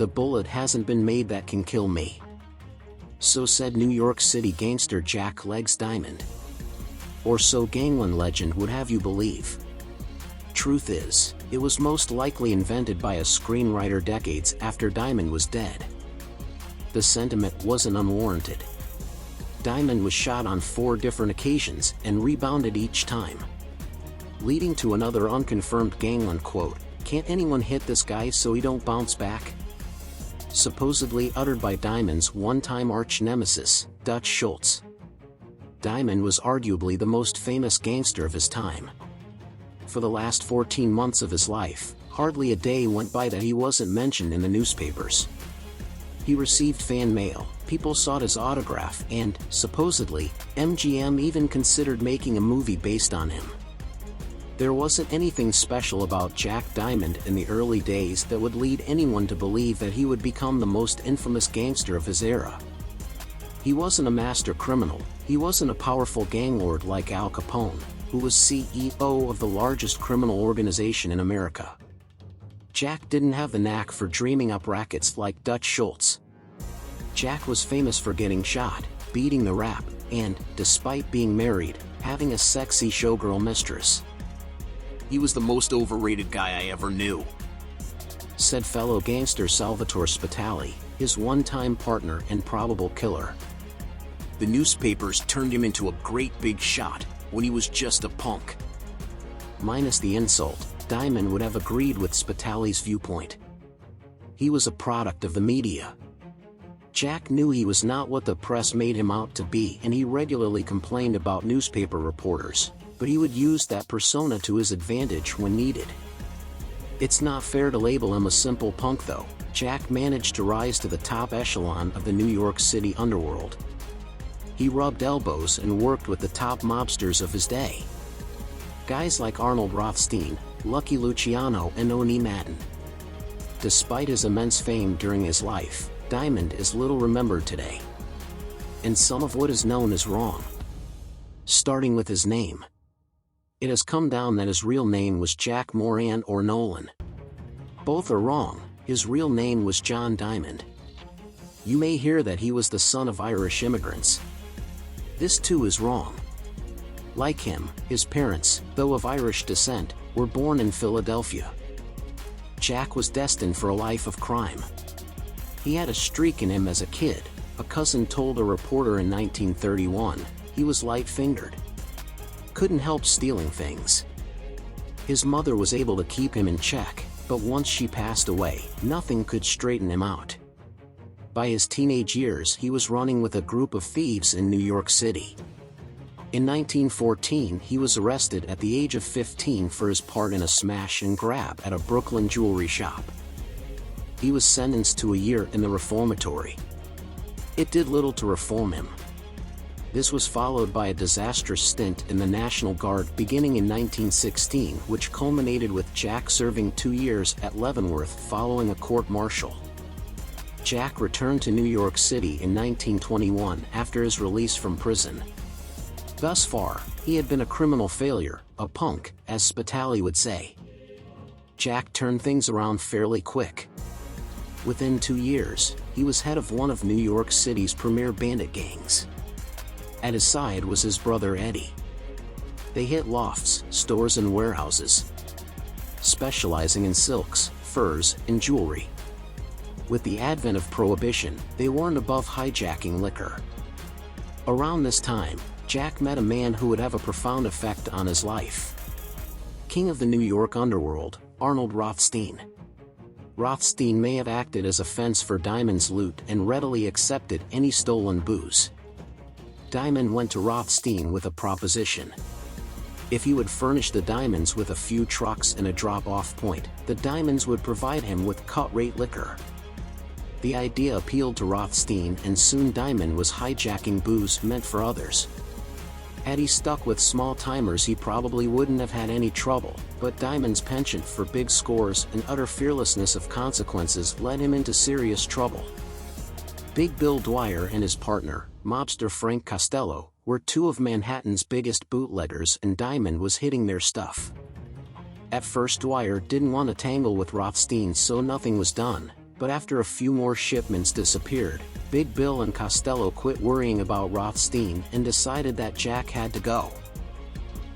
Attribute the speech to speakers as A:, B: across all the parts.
A: the bullet hasn't been made that can kill me. So said New York City gangster Jack Legs Diamond. Or so Gangland legend would have you believe. Truth is, it was most likely invented by a screenwriter decades after Diamond was dead. The sentiment wasn't unwarranted. Diamond was shot on 4 different occasions and rebounded each time. Leading to another unconfirmed Gangland quote, "Can't anyone hit this guy so he don't bounce back?" Supposedly uttered by Diamond's one-time arch-nemesis, Dutch Schultz. Diamond was arguably the most famous gangster of his time. For the last 14 months of his life, hardly a day went by that he wasn't mentioned in the newspapers. He received fan mail, people sought his autograph, and, supposedly, MGM even considered making a movie based on him. There wasn't anything special about Jack Diamond in the early days that would lead anyone to believe that he would become the most infamous gangster of his era. He wasn't a master criminal, he wasn't a powerful gang lord like Al Capone, who was CEO of the largest criminal organization in America. Jack didn't have the knack for dreaming up rackets like Dutch Schultz. Jack was famous for getting shot, beating the rap, and, despite being married, having a sexy showgirl mistress. "He was the most overrated guy I ever knew," said fellow gangster Salvatore Spitali, his one-time partner and probable killer. "The newspapers turned him into a great big shot, when he was just a punk." Minus the insult, Diamond would have agreed with Spitali's viewpoint. He was a product of the media. Jack knew he was not what the press made him out to be, and he regularly complained about newspaper reporters, but he would use that persona to his advantage when needed. It's not fair to label him a simple punk though. Jack managed to rise to the top echelon of the New York City underworld. He rubbed elbows and worked with the top mobsters of his day. Guys like Arnold Rothstein, Lucky Luciano and Oni Madden. Despite his immense fame during his life, Diamond is little remembered today. And some of what is known is wrong. Starting with his name. It has come down that his real name was Jack Moran or Nolan. Both are wrong, his real name was John Diamond. You may hear that he was the son of Irish immigrants. This too is wrong. Like him, his parents, though of Irish descent, were born in Philadelphia. Jack was destined for a life of crime. He had a streak in him as a kid. A cousin told a reporter in 1931, he was light-fingered. Couldn't help stealing things. His mother was able to keep him in check, but once she passed away, nothing could straighten him out. By his teenage years he was running with a group of thieves in New York City. In 1914 he was arrested at the age of 15 for his part in a smash and grab at a Brooklyn jewelry shop. He was sentenced to a year in the reformatory. It did little to reform him. This was followed by a disastrous stint in the National Guard beginning in 1916, which culminated with Jack serving 2 years at Leavenworth following a court-martial. Jack returned to New York City in 1921 after his release from prison. Thus far, he had been a criminal failure, a punk, as Spitali would say. Jack turned things around fairly quick. Within 2 years, he was head of one of New York City's premier bandit gangs. At his side was his brother Eddie. They hit lofts, stores and warehouses, specializing in silks, furs, and jewelry. With the advent of Prohibition, they weren't above hijacking liquor. Around this time, Jack met a man who would have a profound effect on his life. King of the New York underworld, Arnold Rothstein. Rothstein may have acted as a fence for Diamond's loot and readily accepted any stolen booze. Diamond went to Rothstein with a proposition. If he would furnish the Diamonds with a few trucks and a drop-off point, the Diamonds would provide him with cut-rate liquor. The idea appealed to Rothstein, and soon Diamond was hijacking booze meant for others. Had he stuck with small-timers he probably wouldn't have had any trouble, but Diamond's penchant for big scores and utter fearlessness of consequences led him into serious trouble. Big Bill Dwyer and his partner, mobster Frank Costello, were 2 of Manhattan's biggest bootleggers, and Diamond was hitting their stuff. At first Dwyer didn't want to tangle with Rothstein, so nothing was done, But after a few more shipments disappeared, Big Bill and Costello quit worrying about Rothstein and decided that Jack had to go.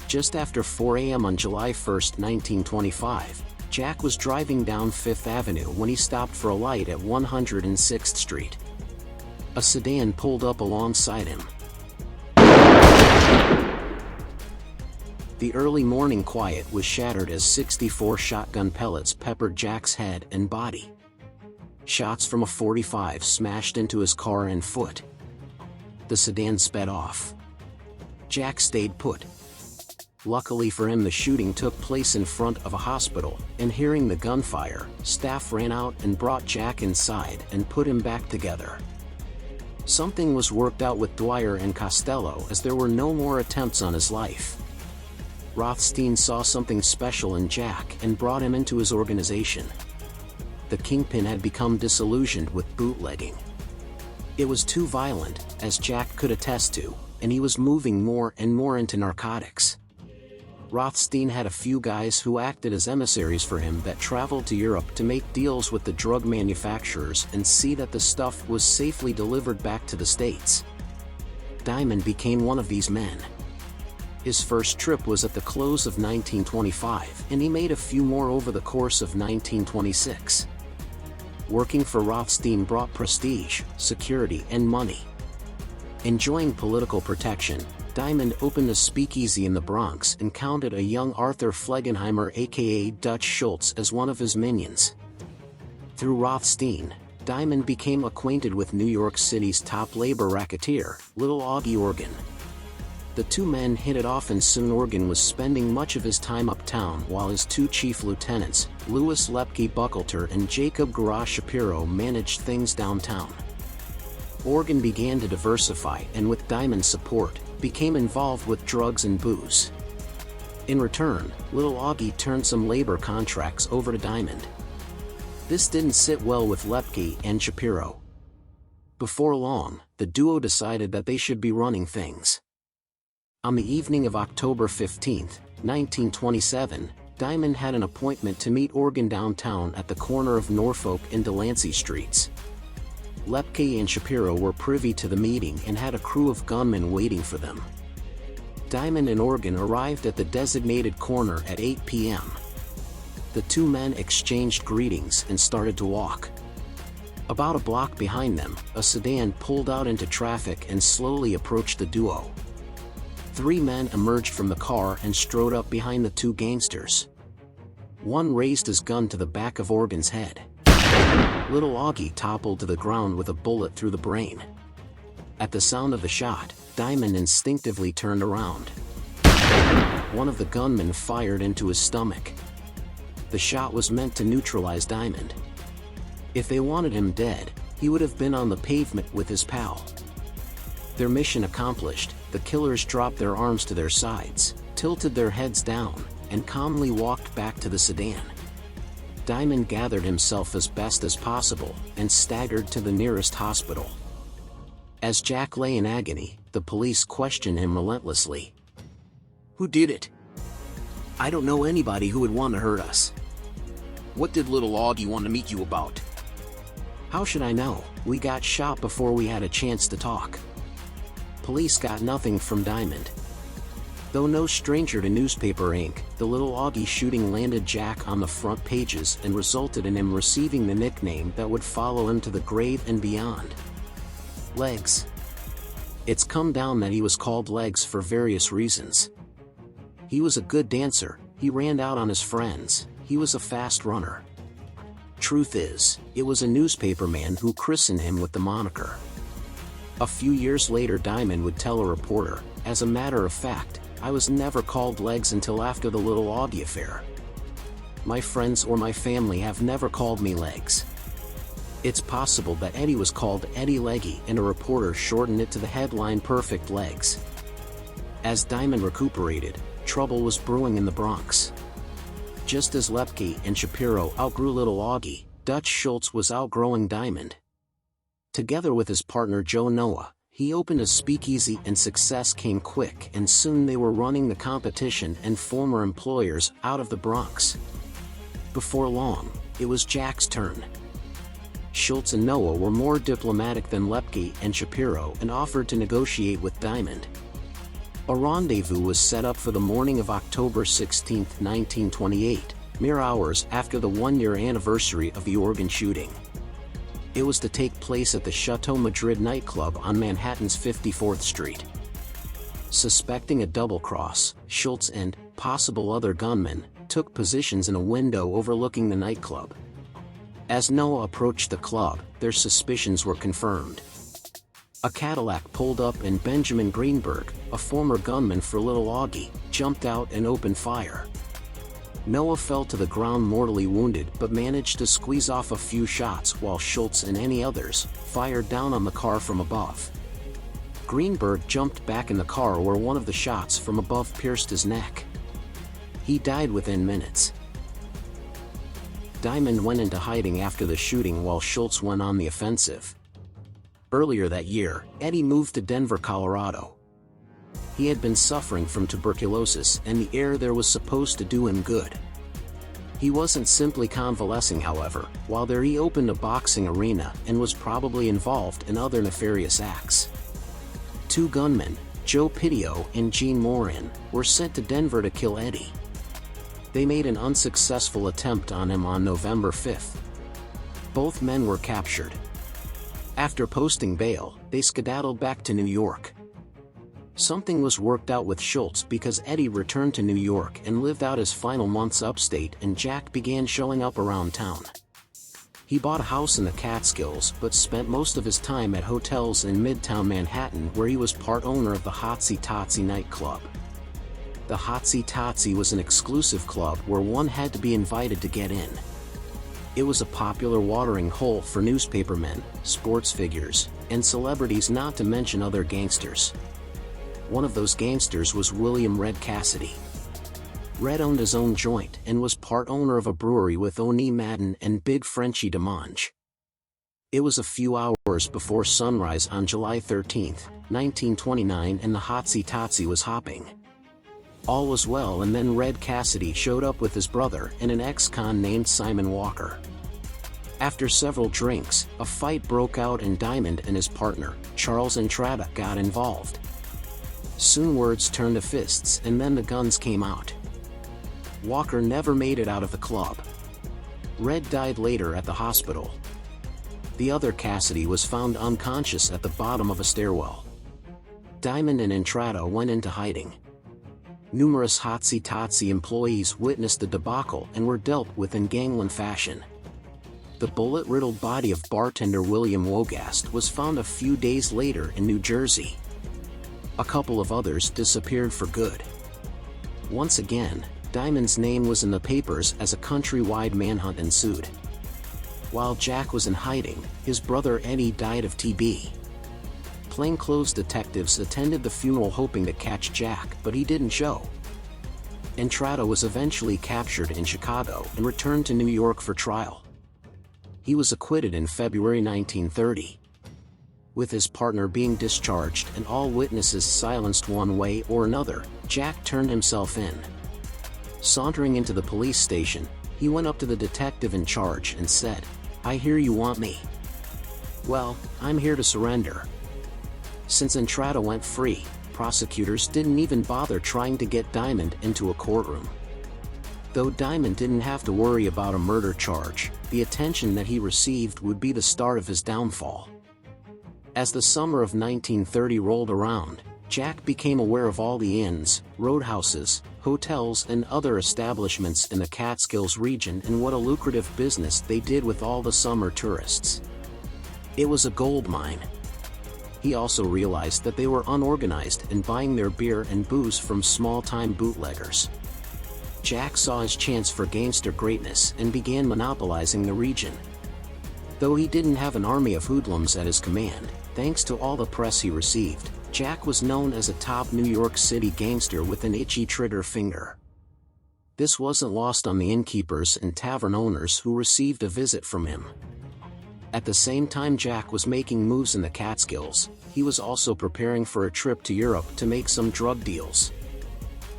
A: Just after 4 a.m. on July 1, 1925, Jack was driving down 5th Avenue when he stopped for a light at 106th Street. A sedan pulled up alongside him. The early morning quiet was shattered as 64 shotgun pellets peppered Jack's head and body. Shots from a .45 smashed into his car and foot. The sedan sped off. Jack stayed put. Luckily for him, the shooting took place in front of a hospital, and hearing the gunfire, staff ran out and brought Jack inside and put him back together. Something was worked out with Dwyer and Costello as there were no more attempts on his life. Rothstein saw something special in Jack and brought him into his organization. The Kingpin had become disillusioned with bootlegging. It was too violent, as Jack could attest to, and he was moving more and more into narcotics. Rothstein had a few guys who acted as emissaries for him that traveled to Europe to make deals with the drug manufacturers and see that the stuff was safely delivered back to the States. Diamond became one of these men. His first trip was at the close of 1925, and he made a few more over the course of 1926. Working for Rothstein brought prestige, security, and money. Enjoying political protection, Diamond opened a speakeasy in the Bronx and counted a young Arthur Flegenheimer aka Dutch Schultz as one of his minions. Through Rothstein, Diamond became acquainted with New York City's top labor racketeer, Little Augie Organ. The two men hit it off, and soon Organ was spending much of his time uptown while his two chief lieutenants, Louis Lepke Buckleter and Jacob Garage Shapiro, managed things downtown. Organ began to diversify and, with Diamond's support, became involved with drugs and booze. In return, Little Augie turned some labor contracts over to Diamond. This didn't sit well with Lepke and Shapiro. Before long, the duo decided that they should be running things. On the evening of October 15, 1927, Diamond had an appointment to meet Organ downtown at the corner of Norfolk and Delancey Streets. Lepke and Shapiro were privy to the meeting and had a crew of gunmen waiting for them. Diamond and Organ arrived at the designated corner at 8 p.m. The two men exchanged greetings and started to walk. About a block behind them, a sedan pulled out into traffic and slowly approached the duo. Three men emerged from the car and strode up behind the two gangsters. One raised his gun to the back of Organ's head. Little Augie toppled to the ground with a bullet through the brain. At the sound of the shot, Diamond instinctively turned around. One of the gunmen fired into his stomach. The shot was meant to neutralize Diamond. If they wanted him dead, he would have been on the pavement with his pal. Their mission accomplished, the killers dropped their arms to their sides, tilted their heads down, and calmly walked back to the sedan. Diamond gathered himself as best as possible and staggered to the nearest hospital. As Jack lay in agony, the police questioned him relentlessly.
B: "Who did it?"
A: "I don't know anybody who would want to hurt us."
B: "What did Little Augie want to meet you about?"
A: "How should I know? We got shot before we had a chance to talk." Police got nothing from Diamond. Though no stranger to newspaper ink, the Little Augie shooting landed Jack on the front pages and resulted in him receiving the nickname that would follow him to the grave and beyond: Legs. It's come down that he was called Legs for various reasons. He was a good dancer, he ran out on his friends, he was a fast runner. Truth is, it was a newspaperman who christened him with the moniker. A few years later, Diamond would tell a reporter, "As a matter of fact, I was never called Legs until after the Little Augie affair. My friends or my family have never called me Legs." It's possible that Eddie was called Eddie Leggy and a reporter shortened it to the headline Perfect Legs. As Diamond recuperated, trouble was brewing in the Bronx. Just as Lepke and Shapiro outgrew Little Augie, Dutch Schultz was outgrowing Diamond. Together with his partner Joe Noah, he opened a speakeasy and success came quick, and soon they were running the competition and former employers out of the Bronx. Before long, it was Jack's turn. Schultz and Noah were more diplomatic than Lepke and Shapiro and offered to negotiate with Diamond. A rendezvous was set up for the morning of October 16, 1928, mere hours after the one-year anniversary of the Oregon shooting. It was to take place at the Chateau Madrid nightclub on Manhattan's 54th Street. Suspecting a double-cross, Schultz and possible other gunmen took positions in a window overlooking the nightclub. As Noah approached the club, their suspicions were confirmed. A Cadillac pulled up and Benjamin Greenberg, a former gunman for Little Augie, jumped out and opened fire. Noah fell to the ground mortally wounded but managed to squeeze off a few shots while Schultz and any others fired down on the car from above. Greenberg jumped back in the car where one of the shots from above pierced his neck. He died within minutes. Diamond went into hiding after the shooting while Schultz went on the offensive. Earlier that year, Eddie moved to Denver, Colorado. He had been suffering from tuberculosis and the air there was supposed to do him good. He wasn't simply convalescing, however. While there he opened a boxing arena and was probably involved in other nefarious acts. Two gunmen, Joe Pidio and Gene Morin, were sent to Denver to kill Eddie. They made an unsuccessful attempt on him on November 5. Both men were captured. After posting bail, they skedaddled back to New York. Something was worked out with Schultz because Eddie returned to New York and lived out his final months upstate, and Jack began showing up around town. He bought a house in the Catskills but spent most of his time at hotels in Midtown Manhattan, where he was part owner of the Hotsy Totsy nightclub. The Hotsy Totsy was an exclusive club where one had to be invited to get in. It was a popular watering hole for newspapermen, sports figures, and celebrities, not to mention other gangsters. One of those gangsters was William "Red" Cassidy. Red owned his own joint and was part owner of a brewery with Oni Madden and Big Frenchie DeMange. It was a few hours before sunrise on July 13, 1929, and the Hotsy Totsy was hopping. All was well, and then Red Cassidy showed up with his brother and an ex-con named Simon Walker. After several drinks, a fight broke out and Diamond and his partner, Charles Entrada, got involved. Soon words turned to fists and then the guns came out. Walker never made it out of the club. Red died later at the hospital. The other Cassidy was found unconscious at the bottom of a stairwell. Diamond and Entrada went into hiding. Numerous Hotsy Totsy employees witnessed the debacle and were dealt with in Gangland fashion. The bullet-riddled body of bartender William Wogast was found a few days later in New Jersey. A couple of others disappeared for good. Once again, Diamond's name was in the papers as a countrywide manhunt ensued. While Jack was in hiding, his brother Eddie died of TB. Plainclothes detectives attended the funeral hoping to catch Jack, but he didn't show. Entrada was eventually captured in Chicago and returned to New York for trial. He was acquitted in February 1930. With his partner being discharged and all witnesses silenced one way or another, Jack turned himself in. Sauntering into the police station, he went up to the detective in charge and said, "I hear you want me. Well, I'm here to surrender." Since Entrada went free, prosecutors didn't even bother trying to get Diamond into a courtroom. Though Diamond didn't have to worry about a murder charge, the attention that he received would be the start of his downfall. As the summer of 1930 rolled around, Jack became aware of all the inns, roadhouses, hotels and other establishments in the Catskills region and what a lucrative business they did with all the summer tourists. It was a gold mine. He also realized that they were unorganized and buying their beer and booze from small-time bootleggers. Jack saw his chance for gangster greatness and began monopolizing the region. Though he didn't have an army of hoodlums at his command, thanks to all the press he received, Jack was known as a top New York City gangster with an itchy trigger finger. This wasn't lost on the innkeepers and tavern owners who received a visit from him. At the same time Jack was making moves in the Catskills, he was also preparing for a trip to Europe to make some drug deals.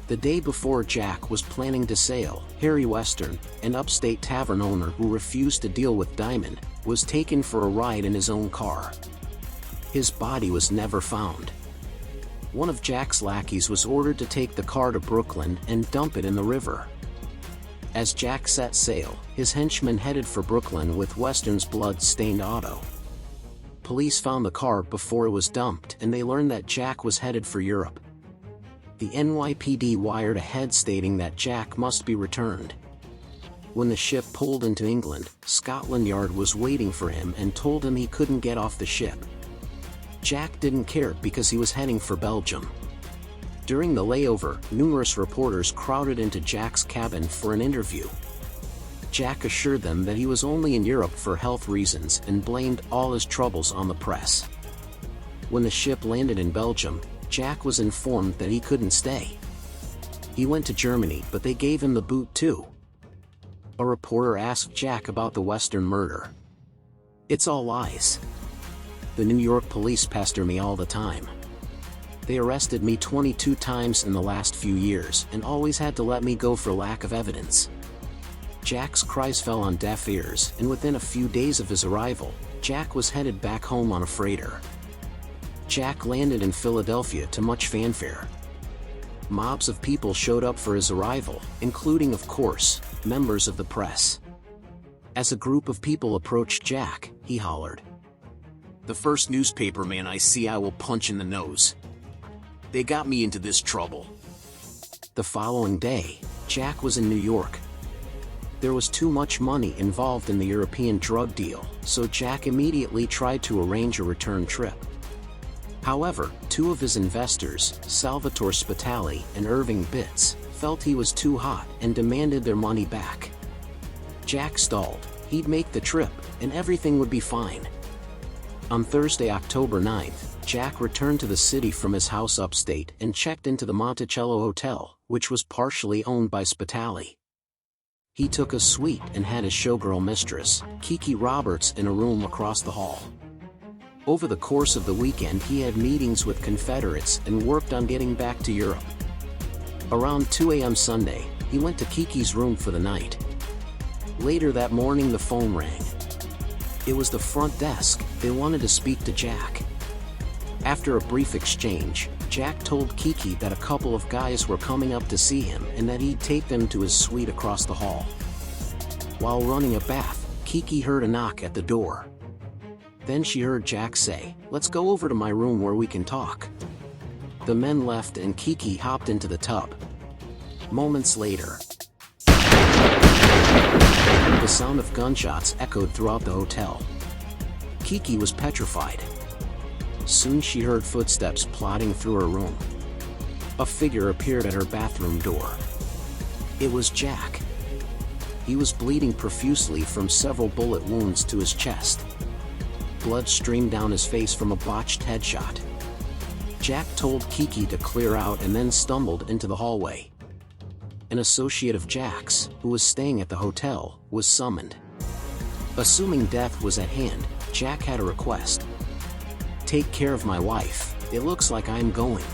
A: The day before Jack was planning to sail, Harry Western, an upstate tavern owner who refused to deal with Diamond, was taken for a ride in his own car. His body was never found. One of Jack's lackeys was ordered to take the car to Brooklyn and dump it in the river. As Jack set sail, his henchmen headed for Brooklyn with Western's blood-stained auto. Police found the car before it was dumped, and they learned that Jack was headed for Europe. The NYPD wired ahead stating that Jack must be returned. When the ship pulled into England, Scotland Yard was waiting for him and told him he couldn't get off the ship. Jack didn't care because he was heading for Belgium. During the layover, numerous reporters crowded into Jack's cabin for an interview. Jack assured them that he was only in Europe for health reasons and blamed all his troubles on the press. When the ship landed in Belgium, Jack was informed that he couldn't stay. He went to Germany, but they gave him the boot too. A reporter asked Jack about the Western murder. "It's all lies. The New York police pester me all the time. They arrested me 22 times in the last few years and always had to let me go for lack of evidence." Jack's cries fell on deaf ears, and within a few days of his arrival, Jack was headed back home on a freighter. Jack landed in Philadelphia to much fanfare. Mobs of people showed up for his arrival, including, of course, members of the press. As a group of people approached Jack, he hollered,
B: "The first newspaper man I see I will punch in the nose. They got me into this trouble."
A: The following day, Jack was in New York. There was too much money involved in the European drug deal, so Jack immediately tried to arrange a return trip. However, two of his investors, Salvatore Spitali and Irving Bitts, felt he was too hot and demanded their money back. Jack stalled. He'd make the trip, and everything would be fine. On Thursday, October 9th, Jack returned to the city from his house upstate and checked into the Monticello Hotel, which was partially owned by Spitali. He took a suite and had his showgirl mistress, Kiki Roberts, in a room across the hall. Over the course of the weekend, he had meetings with Confederates and worked on getting back to Europe. Around 2 a.m. Sunday, he went to Kiki's room for the night. Later that morning, the phone rang. It was the front desk. They wanted to speak to Jack. After a brief exchange, Jack told Kiki that a couple of guys were coming up to see him and that he'd take them to his suite across the hall. While running a bath, Kiki heard a knock at the door. Then she heard Jack say, "Let's go over to my room where we can talk." The men left and Kiki hopped into the tub. Moments later, the sound of gunshots echoed throughout the hotel. Kiki was petrified. Soon she heard footsteps plodding through her room. A figure appeared at her bathroom door. It was Jack. He was bleeding profusely from several bullet wounds to his chest. Blood streamed down his face from a botched headshot. Jack told Kiki to clear out and then stumbled into the hallway. An associate of Jack's, who was staying at the hotel, was summoned. Assuming death was at hand, Jack had a request. "Take care of my wife. It looks like I'm going."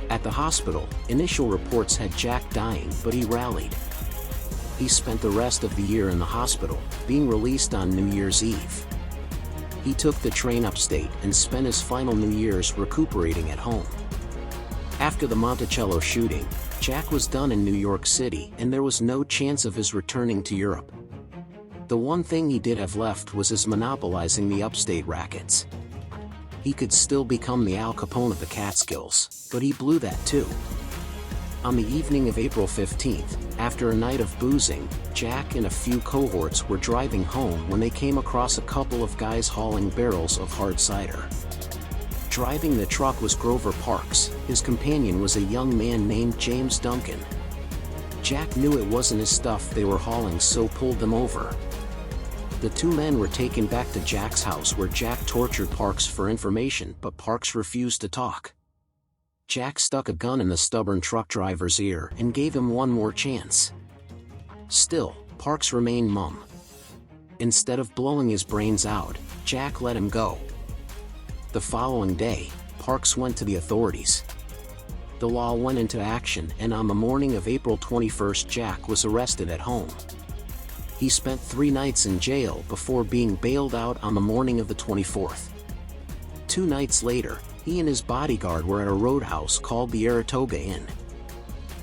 A: At the hospital, initial reports had Jack dying, but he rallied. He spent the rest of the year in the hospital, being released on New Year's Eve. He took the train upstate and spent his final New Year's recuperating at home. After the Monticello shooting, Jack was done in New York City, and there was no chance of his returning to Europe. The one thing he did have left was his monopolizing the upstate rackets. He could still become the Al Capone of the Catskills, but he blew that too. On the evening of April 15th, after a night of boozing, Jack and a few cohorts were driving home when they came across a couple of guys hauling barrels of hard cider. Driving the truck was Grover Parks. His companion was a young man named James Duncan. Jack knew it wasn't his stuff they were hauling, so pulled them over. The two men were taken back to Jack's house, where Jack tortured Parks for information, but Parks refused to talk. Jack stuck a gun in the stubborn truck driver's ear and gave him one more chance. Still, Parks remained mum. Instead of blowing his brains out, Jack let him go. The following day, Parks went to the authorities. The law went into action, and on the morning of April 21st, Jack was arrested at home. He spent 3 nights in jail before being bailed out on the morning of the 24th. 2 nights later, he and his bodyguard were at a roadhouse called the Saratoga Inn.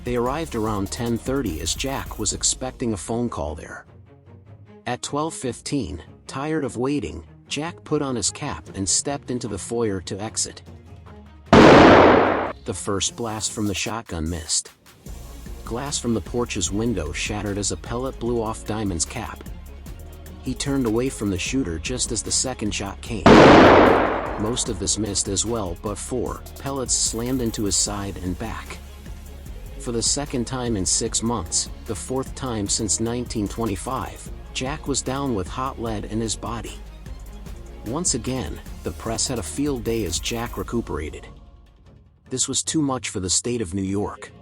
A: They arrived around 10:30 as Jack was expecting a phone call there. At 12:15, tired of waiting, Jack put on his cap and stepped into the foyer to exit. The first blast from the shotgun missed. Glass from the porch's window shattered as a pellet blew off Diamond's cap. He turned away from the shooter just as the second shot came. Most of this missed as well, but 4 pellets slammed into his side and back. For the second time in 6 months, the 4th time since 1925, Jack was down with hot lead in his body. Once again, the press had a field day as Jack recuperated. This was too much for the state of New York.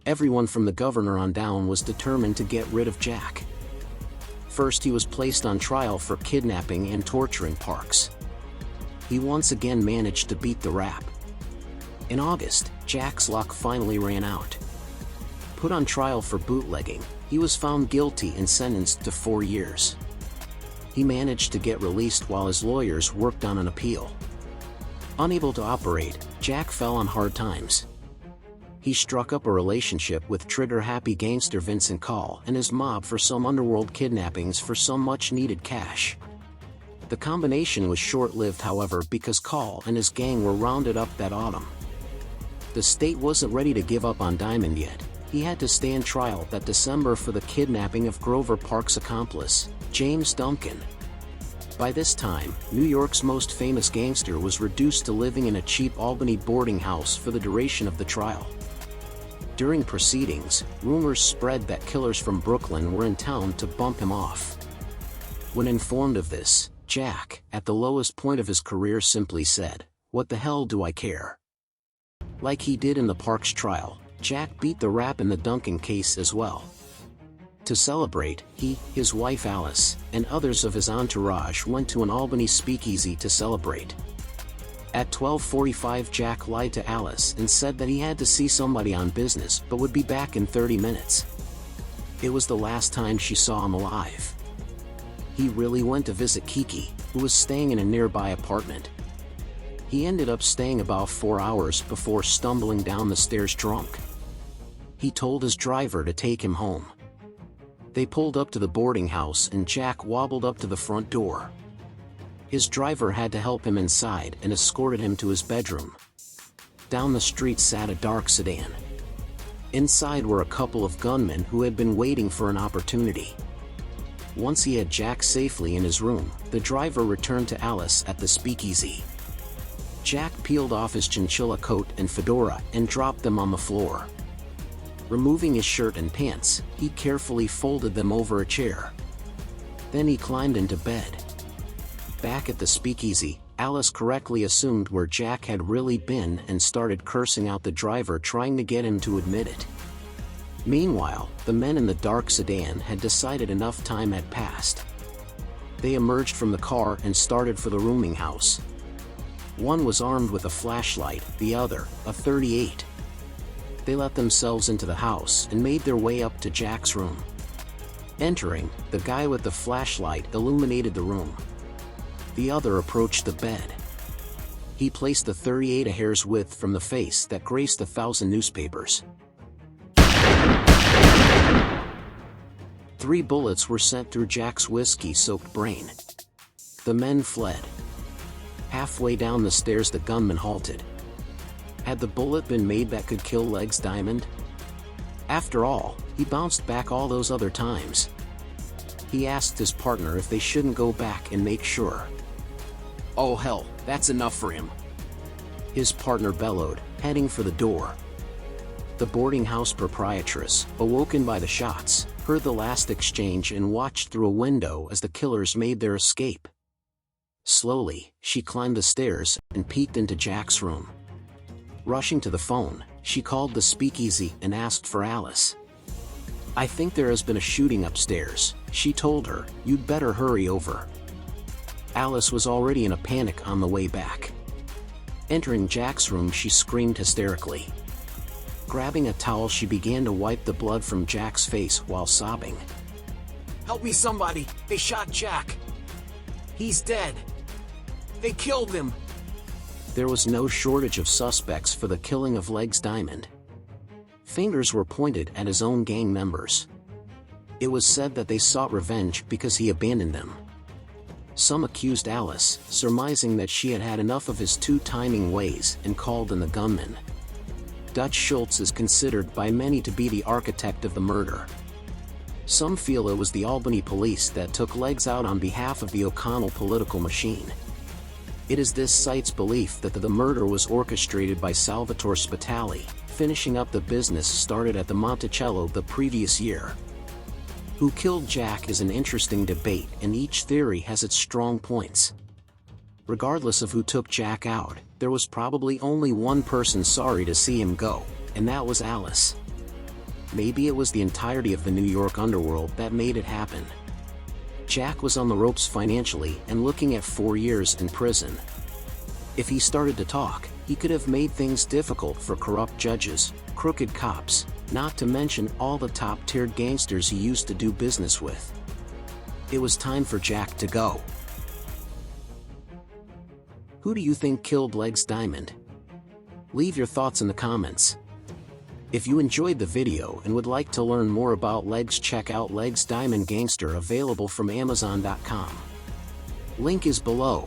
A: Everyone from the governor on down was determined to get rid of Jack. First, he was placed on trial for kidnapping and torturing Parks. He once again managed to beat the rap. In August, Jack's luck finally ran out. Put on trial for bootlegging, he was found guilty and sentenced to 4 years. He managed to get released while his lawyers worked on an appeal. Unable to operate, Jack fell on hard times. He struck up a relationship with trigger-happy gangster Vincent Call and his mob for some underworld kidnappings for some much-needed cash. The combination was short-lived, however, because Call and his gang were rounded up that autumn. The state wasn't ready to give up on Diamond yet. He had to stand trial that December for the kidnapping of Grover Parks' accomplice, James Duncan. By this time, New York's most famous gangster was reduced to living in a cheap Albany boarding house for the duration of the trial. During proceedings, rumors spread that killers from Brooklyn were in town to bump him off. When informed of this, Jack, at the lowest point of his career, simply said, "What the hell do I care?" Like he did in the Parks trial, Jack beat the rap in the Duncan case as well. To celebrate, he, his wife Alice, and others of his entourage went to an Albany speakeasy to celebrate. At 12:45, Jack lied to Alice and said that he had to see somebody on business but would be back in 30 minutes. It was the last time she saw him alive. He really went to visit Kiki, who was staying in a nearby apartment. He ended up staying about 4 hours before stumbling down the stairs drunk. He told his driver to take him home. They pulled up to the boarding house and Jack wobbled up to the front door. His driver had to help him inside and escorted him to his bedroom. Down the street sat a dark sedan. Inside were a couple of gunmen who had been waiting for an opportunity. Once he had Jack safely in his room, the driver returned to Alice at the speakeasy. Jack peeled off his chinchilla coat and fedora and dropped them on the floor. Removing his shirt and pants, he carefully folded them over a chair. Then he climbed into bed. Back at the speakeasy, Alice correctly assumed where Jack had really been and started cursing out the driver, trying to get him to admit it. Meanwhile, the men in the dark sedan had decided enough time had passed. They emerged from the car and started for the rooming house. One was armed with a flashlight, the other, a .38. They let themselves into the house and made their way up to Jack's room. Entering, the guy with the flashlight illuminated the room. The other approached the bed. He placed the .38 a hair's width from the face that graced 1,000 newspapers. 3 bullets were sent through Jack's whiskey-soaked brain. The men fled. Halfway down the stairs, the gunman halted. Had the bullet been made that could kill Legs Diamond? After all, he bounced back all those other times. He asked his partner if they shouldn't go back and make sure.
B: "Oh hell, that's enough for him,"
A: his partner bellowed, heading for the door. The boarding house proprietress, awoken by the shots, heard the last exchange and watched through a window as the killers made their escape. Slowly, she climbed the stairs and peeked into Jack's room. Rushing to the phone, she called the speakeasy and asked for Alice. "I think there has been a shooting upstairs," she told her. "You'd better hurry over." Alice was already in a panic on the way back. Entering Jack's room, she screamed hysterically. Grabbing a towel, she began to wipe the blood from Jack's face while sobbing.
B: Help me somebody, they shot Jack. He's dead. They killed him.
A: There was no shortage of suspects for the killing of Legs Diamond. Fingers were pointed at his own gang members. It was said that they sought revenge because he abandoned them. Some accused Alice, surmising that she had had enough of his two-timing ways, and called in the gunman. Dutch Schultz is considered by many to be the architect of the murder. Some feel it was the Albany police that took Legs out on behalf of the O'Connell political machine. It is this site's belief that the murder was orchestrated by Salvatore Spitali, finishing up the business started at the Monticello the previous year. Who killed Jack is an interesting debate, and each theory has its strong points. Regardless of who took Jack out, there was probably only one person sorry to see him go, and that was Alice. Maybe it was the entirety of the New York underworld that made it happen. Jack was on the ropes financially and looking at 4 years in prison. If he started to talk, he could have made things difficult for corrupt judges, crooked cops, not to mention all the top-tiered gangsters he used to do business with. It was time for Jack to go. Who do you think killed Legs Diamond? Leave your thoughts in the comments. If you enjoyed the video and would like to learn more about Legs, check out Legs Diamond Gangster, available from Amazon.com. Link is below.